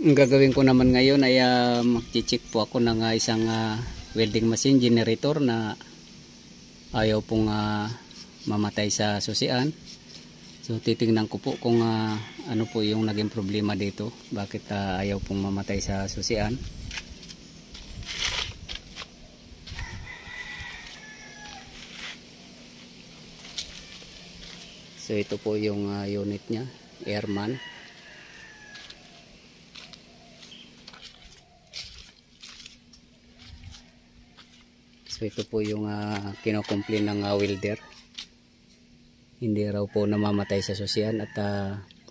Ang gagawin ko naman ngayon ay mag-check po ako ng isang welding machine generator na ayaw pong mamatay sa susian. So titingnan ko po kung ano po yung naging problema dito, bakit ayaw pong mamatay sa susian. So ito po yung unit nya, Airman. So ito po yung kino-complain ng welder. Hindi raw po namamatay sa susian at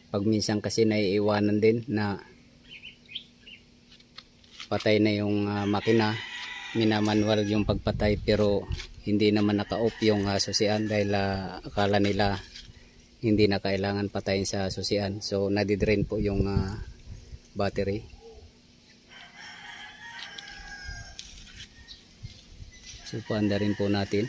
pag minsan kasi naiiwanan din na patay na yung makina, minamanual yung pagpatay pero hindi naman naka-off yung susian dahil akala nila hindi na kailangan patayin sa susian. So nadidrain po yung battery. So paanda rin po natin.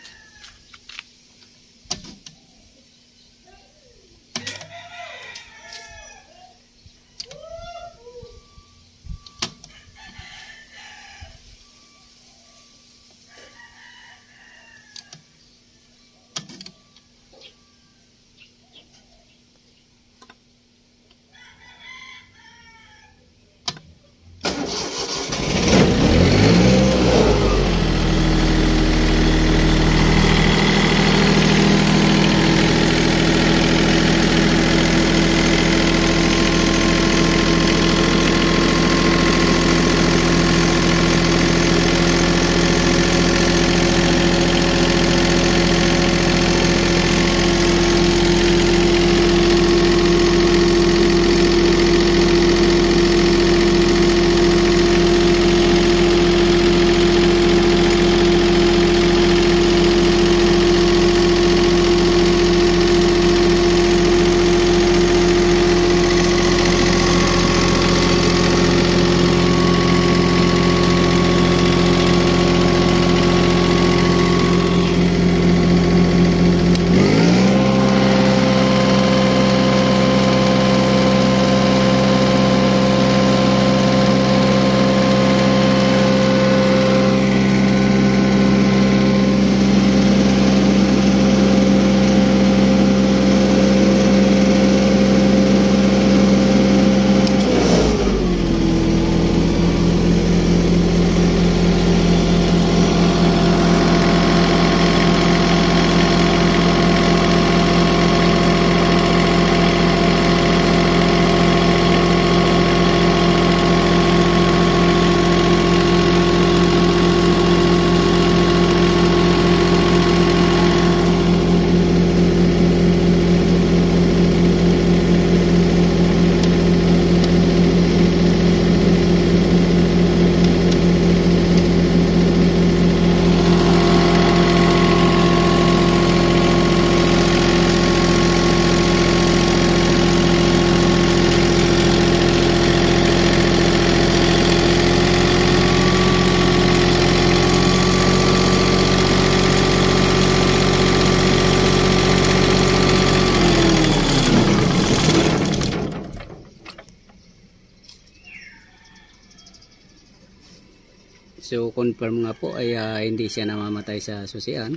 So confirm nga po ay hindi siya namamatay sa susian.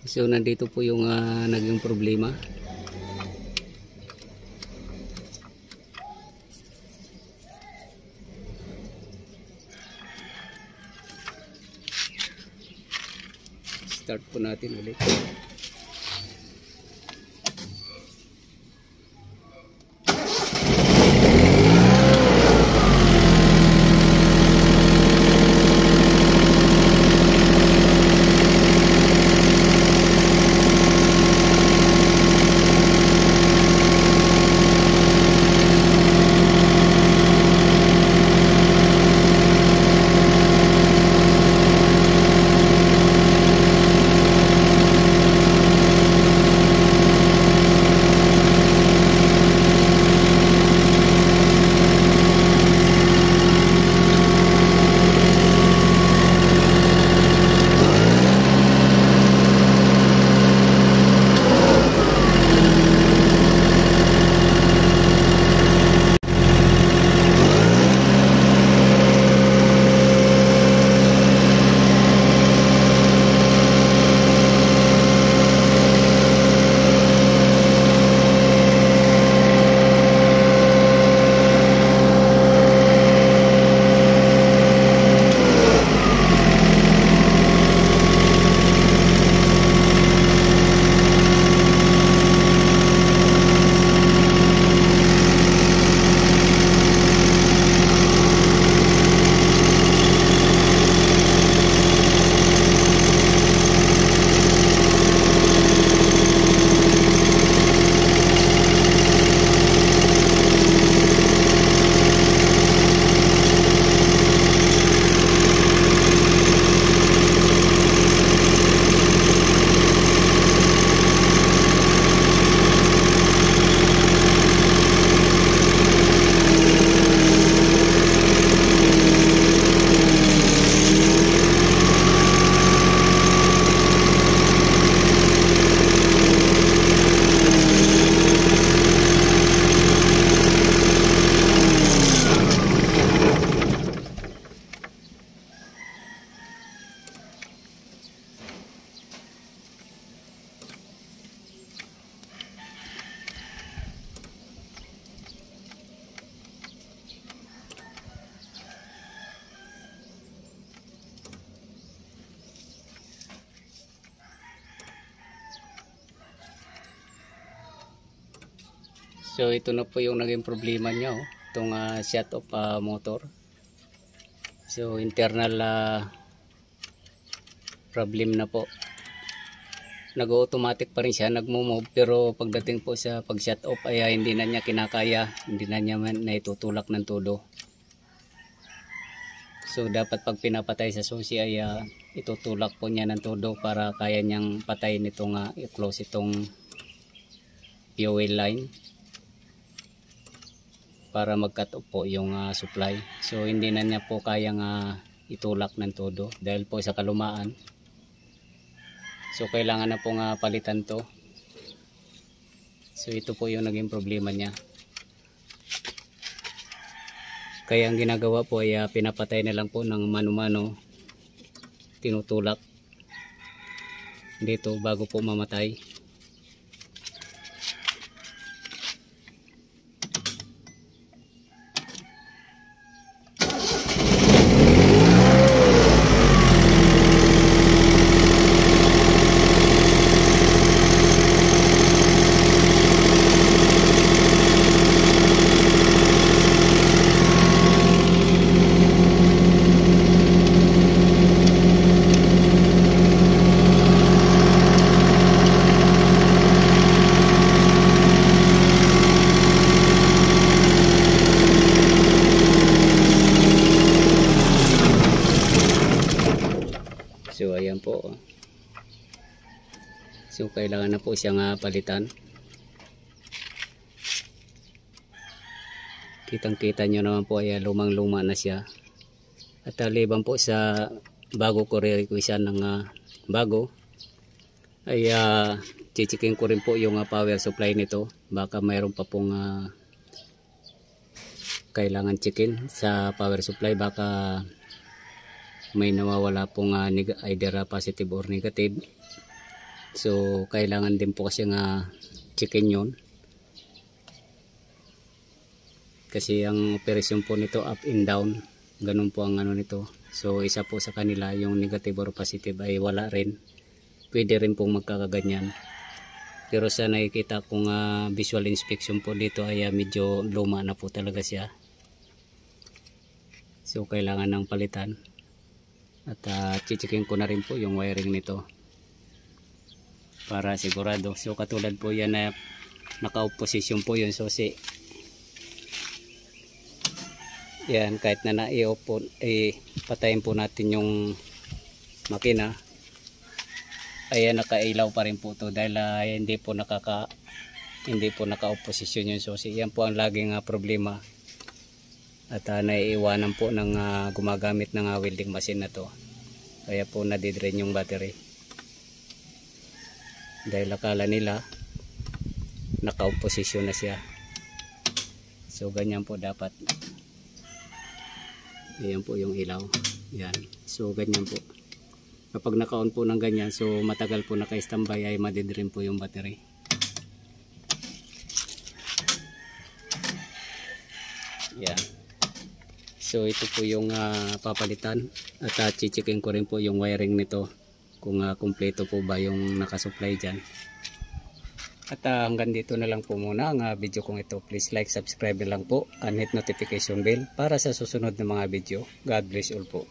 So nandito po yung naging problema. Start po natin ulit. So ito na po yung naging problema niya, oh. Itong shut off motor. So internal problem na po. Nag-automatic pa rin siya, nagmo-move, pero pagdating po sa pag-shut off ay hindi na niya kinakaya, hindi na niya naitutulak ng todo. So dapat pag pinapatay sa susi ay itutulak po niya ng todo para kaya niyang patayin itong i-close itong fuel line para mag-cut off po yung supply. So hindi na niya po kayang itulak ng todo dahil po sa kalumaan. So kailangan na pong palitan to. So ito po yung naging problema niya. Kaya ang ginagawa po ay pinapatay na lang po ng mano-mano. Tinutulak dito bago po mamatay. So ayan po. So kailangan na po siyang palitan. Kitang-kita nyo naman po ay lumang-luma na siya. At liban po sa bago ko re-requisan ng bago ay chichikin ko rin po yung power supply nito. Baka mayroon pa pong kailangan chikin sa power supply. Baka may nawawala pong either positive or negative. So kailangan din po kasi chicken yun, kasi ang operasyon po nito up and down, ganun po ang nito. So isa po sa kanila yung negative or positive ay wala rin, pwede rin pong magkakaganyan. Pero sa nakikita kong visual inspection po dito ay medyo luma na po talaga siya. So kailangan ng palitan. At chichikin ko na rin po yung wiring nito para sigurado. So katulad po yan na naka-off position po yung susi. Yan, kahit na na-i-off po, patayin po natin yung makina. Ayan, nakailaw pa rin po to dahil hindi po naka-off position yung susi. Yan po ang laging problema. At naiiwanan po ng gumagamit ng welding machine na to. Kaya po nadidrain yung battery. Dahil akala nila naka-off position na siya. So ganyan po dapat. Ayan po yung ilaw. Yan. So ganyan po. Kapag naka-on po ng ganyan, so matagal po naka-standby ay madidrain po yung battery. Yan. So ito po yung papalitan at chichikin ko rin po yung wiring nito kung kumpleto po ba yung nakasupply dyan. At hanggang dito na lang po muna ang video kong ito. Please like, subscribe lang po and hit notification bell para sa susunod na mga video. God bless all po.